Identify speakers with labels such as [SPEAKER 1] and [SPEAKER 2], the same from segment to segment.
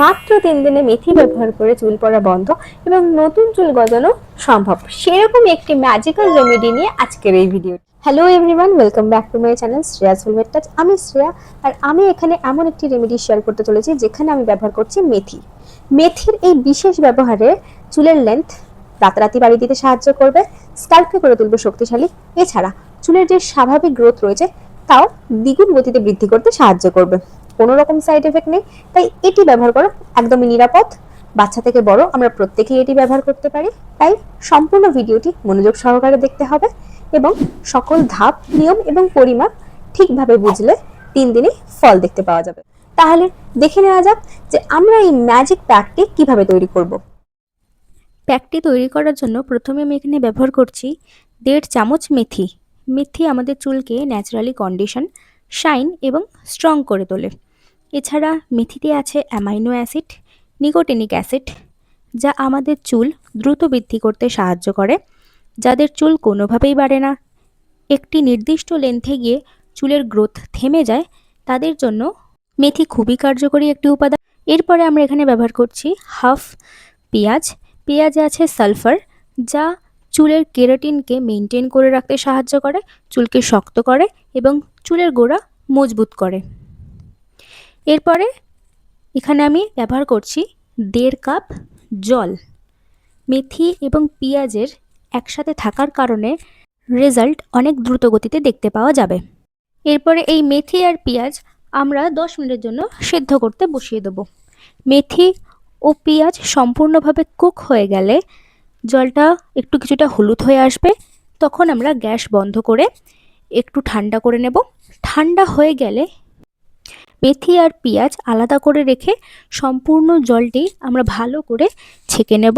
[SPEAKER 1] মাত্র 3 দিনে মেথি ব্যবহার করে চুল পড়া বন্ধ এবং নতুন চুল গজানো সম্ভব। সেরকম একটি ম্যাজিক্যাল রেমেডি নিয়ে আজকের এই video. Hello everyone, welcome back to my channel Shreyas velvet touch. আমি শ্রেয়া, আর আমি এখানে এমন একটি রেমেডি শেয়ার করতে চলেছি যেখানে আমি ব্যবহার করছি মেথি। মেথির এই বিশেষ ব্যবহারে চুলের লেন্থ রাতারাতি বাড়িয়ে দিতে সাহায্য করবে, স্ক্যাল্পকে করে তুলবে শক্তিশালী। এছাড়া চুলের যে স্বাভাবিক গ্রোথ রয়েছে তাও দ্বিগুণ গতিতে বৃদ্ধি করতে সাহায্য করবে। কোনো রকম সাইড এফেক্ট নেই, তাই এটি ব্যবহার করা একদমই নিরাপদ। বাচ্চা থেকে বড় আমরা প্রত্যেকেই এটি ব্যবহার করতে পারি, তাই সম্পূর্ণ ভিডিওটি মনোযোগ সহকারে দেখতে হবে এবং সকল ধাপ, নিয়ম এবং পরিমাপ ঠিকভাবে বুঝলে 3 দিনে ফল দেখতে পাওয়া যাবে। তাহলে দেখে নেওয়া যাক যে আমরা এই ম্যাজিক প্যাকটি কিভাবে তৈরি করব।
[SPEAKER 2] প্যাকটি তৈরি করার জন্য প্রথমে আমি এখানে ব্যবহার করছি 1.5 চামচ মেথি। মেথি আমাদের চুলকে ন্যাচারালি কন্ডিশন, শাইন এবং স্ট্রং করে তোলে। এছাড়া মেথিতে আছে অ্যামাইনো অ্যাসিড, নিকোটিনিক অ্যাসিড, যা আমাদের চুল দ্রুত বৃদ্ধি করতে সাহায্য করে। যাদের চুল কোনোভাবেই বাড়ে না, একটি নির্দিষ্ট লেন্থে গিয়ে চুলের গ্রোথ থেমে যায়, তাদের জন্য মেথি খুবই কার্যকরী একটি উপাদান। এরপরে আমরা এখানে ব্যবহার করছি হাফ পেঁয়াজ। পেঁয়াজে আছে সালফার, যা চুলের কেরাটিনকে মেনটেন করে রাখতে সাহায্য করে, চুলকে শক্ত করে এবং চুলের গোড়া মজবুত করে। এরপরে এখানে আমি ব্যবহার করছি 1.5 কাপ জল। মেথি এবং পেঁয়াজের একসাথে থাকার কারণে রেজাল্ট অনেক দ্রুত গতিতে দেখতে পাওয়া যাবে। এরপরে এই মেথি আর পেঁয়াজ আমরা 10 মিনিটের জন্য সেদ্ধ করতে বসিয়ে দেব। মেথি ও পেঁয়াজ সম্পূর্ণভাবে কুক হয়ে গেলে জলটা একটু কিছুটা হলুদ হয়ে আসবে, তখন আমরা গ্যাস বন্ধ করে একটু ঠান্ডা করে নেব। ঠান্ডা হয়ে গেলে মেথি আর পেঁয়াজ আলাদা করে রেখে সম্পূর্ণ জলটি আমরা ভালো করে ছেঁকে নেব।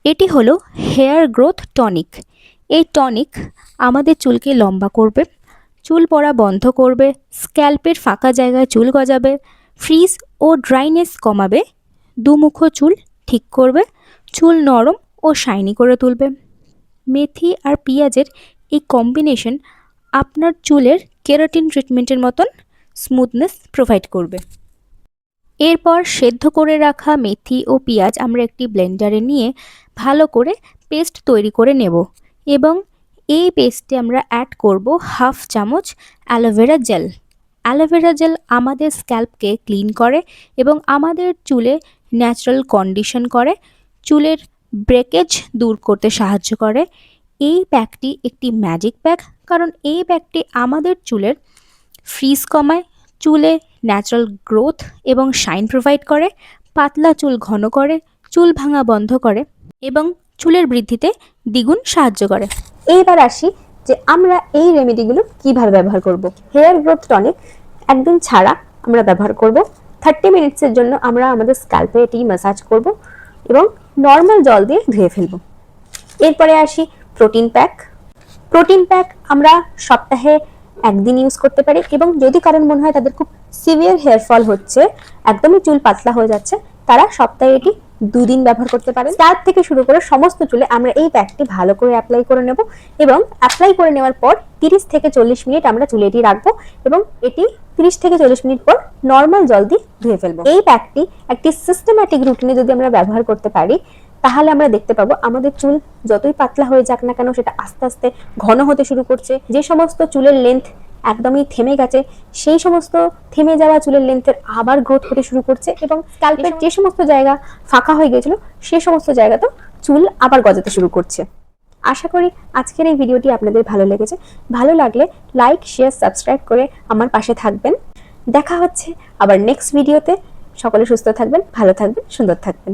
[SPEAKER 2] এটি হলো হেয়ার গ্রোথ টনিক। এই টনিক আমাদের চুলকে লম্বা করবে, চুল পড়া বন্ধ করবে, স্ক্যাল্পের ফাঁকা জায়গায় চুল গজাবে, ফ্রিজ ও ড্রাইনেস কমাবে, দুমুখো চুল ঠিক করবে, চুল নরম ও শাইনি করে তুলবে। মেথি আর পেঁয়াজের এই কম্বিনেশন আপনার চুলের কেরাটিন ট্রিটমেন্টের মতন স্মুথনেস প্রোভাইড করবে। এরপর সেদ্ধ করে রাখা মেথি ও পেঁয়াজ আমরা একটি ব্লেন্ডারে নিয়ে ভালো করে পেস্ট তৈরি করে নেব এবং এই পেস্টে আমরা অ্যাড করব হাফ চামচ অ্যালোভেরা জেল। অ্যালোভেরা জেল আমাদের স্ক্যাল্পকে ক্লিন করে এবং আমাদের চুলে ন্যাচারাল কন্ডিশন করে, চুলের ব্রেকেজ দূর করতে সাহায্য করে। এই প্যাকটি একটি ম্যাজিক প্যাক, কারণ এই প্যাকটি আমাদের চুলের ফ্রিজ কমায়, চুলে ন্যাচারাল গ্রোথ এবং শাইন প্রোভাইড করে, পাতলা চুল ঘন করে, চুল ভাঙা বন্ধ করে এবং চুলের বৃদ্ধিতে দ্বিগুণ সাহায্য করে।
[SPEAKER 1] এইবার আসি যে আমরা এই রেমেডিগুলো কিভাবে ব্যবহার করব। হেয়ার গ্রোথ টনিক একদিন ছাড়া আমরা ব্যবহার করব। 30 মিনিটসের জন্য আমরা আমাদের স্ক্যাল্পে এটি ম্যাসাজ করব এবং নর্মাল জল দিয়ে ধুয়ে ফেলব। এরপরে আসি প্রোটিন প্যাক। প্রোটিন প্যাক আমরা সপ্তাহে একদিন ইউজ করতে পারি এবং যদি কারণ মনে হয় তাদের খুব সিভিয়ার হেয়ার ফল হচ্ছে, একদমই চুল পাতলা হয়ে যাচ্ছে, তারা সপ্তাহে এটি 2 দিন ব্যবহার করতে পারেন। স্কাল্প থেকে শুরু করে সমস্ত চুলে আমরা এই প্যাকটি ভালো করে অ্যাপ্লাই করে নেব এবং অ্যাপ্লাই করে নেওয়ার পর 30 থেকে 40 মিনিট আমরা চুলে এটি রাখবো এবং এটি 30 থেকে 40 মিনিট পর নর্মাল জল দিয়ে ধুয়ে ফেলবো। এই প্যাকটি একটি সিস্টেম্যাটিক রুটিনে যদি আমরা ব্যবহার করতে পারি, তাহলে আমরা দেখতে পাবো আমাদের চুল যতই পাতলা হয়ে যাক না কেন সেটা আস্তে আস্তে ঘন হতে শুরু করছে। যে সমস্ত চুলের লেন্থ একদমই থেমে গেছে, সেই সমস্ত থেমে যাওয়া চুলের লেন্থের আবার গ্রোথ হতে শুরু করছে এবং স্ক্যাল্পের যে সমস্ত জায়গা ফাঁকা হয়ে গিয়েছিল সেই সমস্ত জায়গাতেও চুল আবার গজাতে শুরু করছে। আশা করি আজকের এই ভিডিওটি আপনাদের ভালো লেগেছে। ভালো লাগলে লাইক, শেয়ার, সাবস্ক্রাইব করে আমার পাশে থাকবেন। দেখা হচ্ছে আবার নেক্সট ভিডিওতে। সকলে সুস্থ থাকবেন, ভালো থাকবেন, সুন্দর থাকবেন।